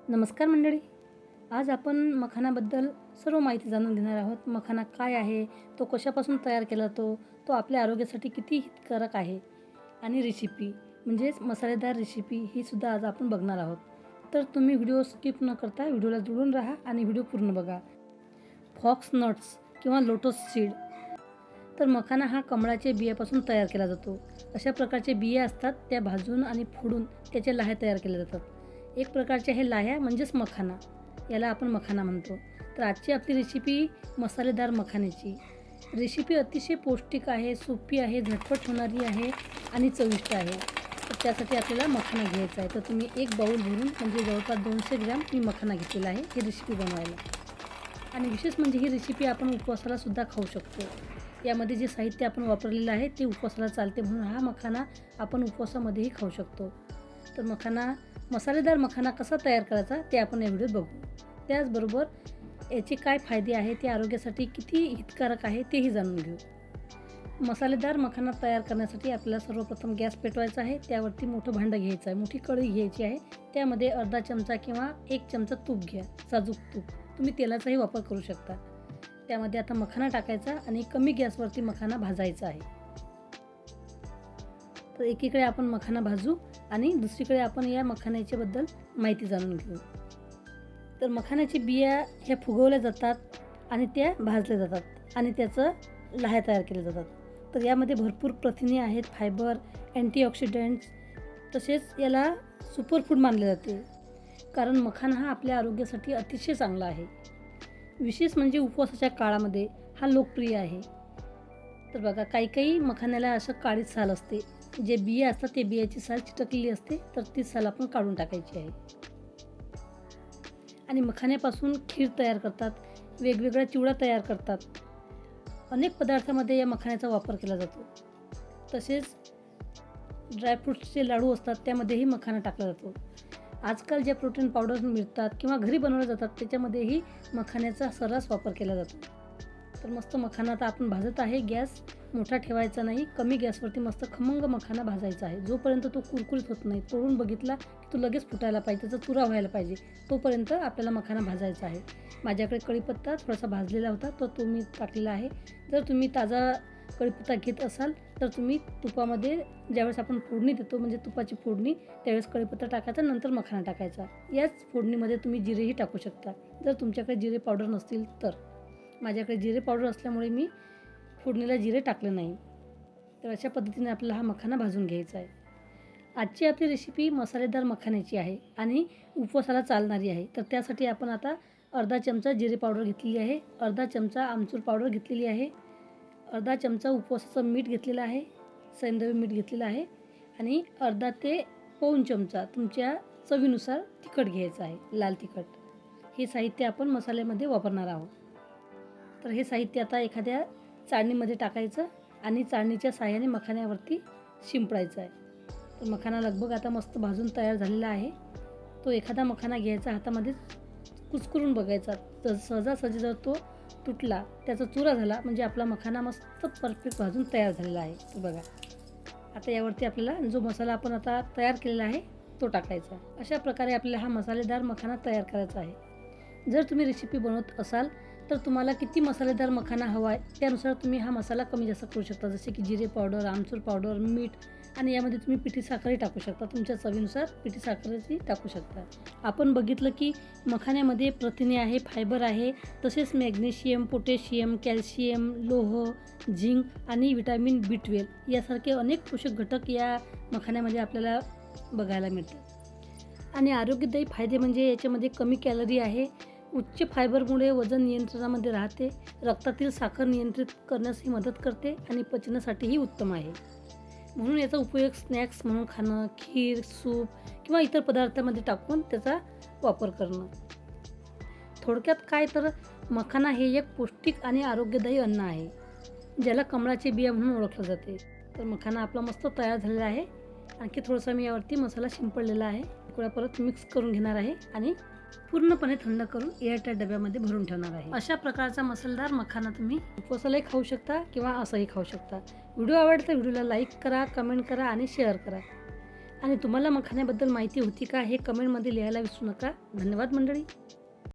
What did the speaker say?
नमस्कार मंडळी. आज आपण मखानाबद्दल सर्व माहिती जाणून घेणार आहोत. मखाना काय आहे, तो कशापासून तयार केला जातो, तो आपल्या आरोग्यासाठी किती हितकारक आहे आणि रेसिपी म्हणजेच मसालेदार रेसिपी ही सुद्धा आज आपण बघणार आहोत. तर तुम्ही व्हिडिओ स्किप न करता व्हिडिओला जुळून राहा आणि व्हिडिओ पूर्ण बघा. फॉक्स नट्स किंवा लोटस सीड. तर मखाना हा कमळाच्या बियापासून तयार केला जातो. अशा प्रकारचे बिया असतात, त्या भाजून आणि फोडून त्याच्या लाह्या तयार केल्या जातात. एक प्रकारच्या हे लाह्या म्हणजेच मखाना, याला आपण मखाना म्हणतो. तर आजची आपली रेसिपी मसालेदार मखाण्याची. रेसिपी अतिशय पौष्टिक आहे, सोपी आहे, झटपट होणारी आहे आणि चविष्ट आहे. तर त्यासाठी आपल्याला मखाना घ्यायचा आहे. तर तुम्ही एक बाऊल भरून म्हणजे जवळपास 200 ग्रॅम मी मखाना घेतलेला आहे ही रेसिपी बनवायला. आणि विशेष म्हणजे ही रेसिपी आपण उपवासाला सुद्धा खाऊ शकतो. यामध्ये जे साहित्य आपण वापरलेलं आहे ते उपवासाला चालते, म्हणून हा मखाना आपण उपवासामध्येही खाऊ शकतो. तर मसालेदार मखाना कसा तयार करायचा ते आपण या व्हिडिओत बघू. त्याचबरोबर याचे काय फायदे आहेत, ते आरोग्यासाठी किती हितकारक आहे तेही जाणून घेऊ. मसालेदार मखाना तयार करण्यासाठी आपल्याला सर्वप्रथम गॅस पेटवायचा आहे. त्यावरती मोठं भांडं घ्यायचं आहे, मोठी कढई घ्यायची आहे. त्यामध्ये अर्धा चमचा किंवा 1 चमचा तूप घ्या, साजूक तूप. तुम्ही तेलाचाही वापर करू शकता. त्यामध्ये आता मखाना टाकायचा आणि कमी गॅसवरती मखाना भाजायचा आहे. तर एकीकडे आपण मखाना भाजू आणि दुसरीकडे आपण या मखाण्याच्याबद्दल माहिती जाणून घेऊ. तर मखाण्याची बिया ह्या फुगवल्या जातात आणि त्या भाजल्या जातात आणि त्याचं लाह्या तयार केल्या जातात. तर यामध्ये भरपूर प्रथिने आहेत, फायबर, अँटीऑक्सिडंट्स, तसेच याला सुपरफूड मानले जाते. कारण मखाना हा आपल्या आरोग्यासाठी अतिशय चांगला आहे. विशेष म्हणजे उपवासाच्या काळामध्ये हा लोकप्रिय आहे. तर बघा, काही मखाण्याला असं काळी साल असते. जे बिया असतात ते बियाची साल चिटकलेली असते, तर ती साल आपण काढून टाकायची आहे. आणि मखाण्यापासून खीर तयार करतात, वेगवेगळ्या चिवडा तयार करतात. अनेक पदार्थामध्ये या मखाण्याचा वापर केला जातो. तसेच ड्रायफ्रूट्सचे लाडू असतात, त्यामध्येही मखाना टाकला जातो. आजकाल ज्या प्रोटीन पावडर मिळतात किंवा घरी बनवल्या जातात त्याच्यामध्येही मखाण्याचा सर्रास वापर केला जातो. तर मस्त मखाना आता आपण भाजत आहे. गॅस मोठा ठेवायचा नाही, कमी गॅसवरती मस्त खमंग मखाना भाजायचा आहे. जोपर्यंत तो कुरकुरीत होत नाही, तोडून बघितला की तो लगेच फुटायला पाहिजे, त्याचा चुरा व्हायला पाहिजे, तोपर्यंत आपल्याला मखाना भाजायचा आहे. माझ्याकडे कढीपत्ता थोडासा भाजलेला होता, तो मी टाकलेला आहे. जर तुम्ही ताजा कढीपत्ता घेत असाल तर तुम्ही तुपामध्ये ज्यावेळेस आपण फोडणी देतो, म्हणजे तुपाची फोडणी, त्यावेळेस कढीपत्ता टाकायचा, नंतर मखाना टाकायचा. याच फोडणीमध्ये तुम्ही जिरेही टाकू शकता, जर तुमच्याकडे जिरे पावडर नसतील तर. माझ्याकडे जिरे पावडर असल्यामुळे मी फोडणीला जिरे टाकले नाही. तर अशा पद्धतीने आपल्याला हा मखाना भाजून घ्यायचा आहे. आजची आपली रेसिपी मसालेदार मखाण्याची आहे आणि उपवासाला चालणारी आहे. तर त्यासाठी आपण आता अर्धा चमचा जिरे पावडर घेतलेली आहे, अर्धा चमचा आमचूर पावडर घेतलेली आहे, अर्धा चमचा उपवासाचं मीठ घेतलेलं आहे, सैंधवी मीठ घेतलेलं आहे आणि अर्धा ते पाऊण चमचा तुमच्या चवीनुसार तिखट घ्यायचं आहे, लाल तिखट. हे साहित्य आपण मसाल्यामध्ये वापरणार आहोत. तर हे साहित्य आता एखाद्या चाळणीमध्ये टाकायचं आणि चाळणीच्या साहाय्याने मखाण्यावरती शिंपडायचं आहे. तर मखाना लगभग आता मस्त भाजून तयार झालेला आहे. तो एखादा मखाना घ्यायचा, हातामध्ये कुस्करून बघायचा. तर सहजासहजी जर तो तुटला, त्याचा चुरा झाला, म्हणजे आपला मखाना मस्त परफेक्ट भाजून तयार झालेला आहे. तर बघा, आता यावरती आपल्याला जो मसाला आपण आता तयार केलेला आहे तो टाकायचा. अशा प्रकारे आपल्याला हा मसालेदार मखाना तयार करायचा आहे. जर तुम्ही रेसिपी बनवत असाल तर तुम्हाला किती मसालेदार मखाना हवा आहे त्यानुसार तुम्ही हा मसाला कमी जास्त करू शकता. जसे की जिरे पावडर, आमचूर पावडर, मीठ आणि यामध्ये तुम्ही पिठी साखरही टाकू शकता. तुमच्या चवीनुसार पिठी साखरही टाकू शकता. आपण बघितलं की मखाण्यामध्ये प्रथिने आहे, फायबर आहे, तसेच मॅग्नेशियम, पोटॅशियम, कॅल्शियम, लोह, झिंक आणि विटॅमिन B12 यासारखे अनेक पोषक घटक या मखाण्यामध्ये आपल्याला बघायला मिळतात. आणि आरोग्यदायी फायदे म्हणजे याच्यामध्ये कमी कॅलरी आहे, उच्च फायबरमुळे वजन नियंत्रणामध्ये राहते, रक्तातील साखर नियंत्रित करण्यासही मदत करते आणि पचनासाठीही उत्तम आहे. म्हणून याचा उपयोग स्नॅक्स म्हणून खाणं, खीर, सूप किंवा इतर पदार्थामध्ये टाकून त्याचा वापर करणं. थोडक्यात काय, तर मखाना हे एक पौष्टिक आणि आरोग्यदायी अन्न आहे, ज्याला कमळाचे बिया म्हणून ओळखलं जाते. तर मखाना आपला मस्त तयार झालेला आहे. आणखी थोडासा मी यावरती मसाला शिंपडलेला आहे. थोडा परत मिक्स करून घेणार आहे आणि पूर्णपणे थंड करून एअरटाईट डब्यामध्ये भरून ठेवणार आहे. अशा प्रकारचा मसालेदार मखाना तुम्ही उपवासालाही खाऊ शकता किंवा असंही खाऊ शकता. व्हिडिओ आवडला तर व्हिडिओला लाईक करा, कमेंट करा आणि शेअर करा. आणि तुम्हाला मखाण्याबद्दल माहिती होती का हे कमेंटमध्ये लिहायला विसरू नका. धन्यवाद मंडळी.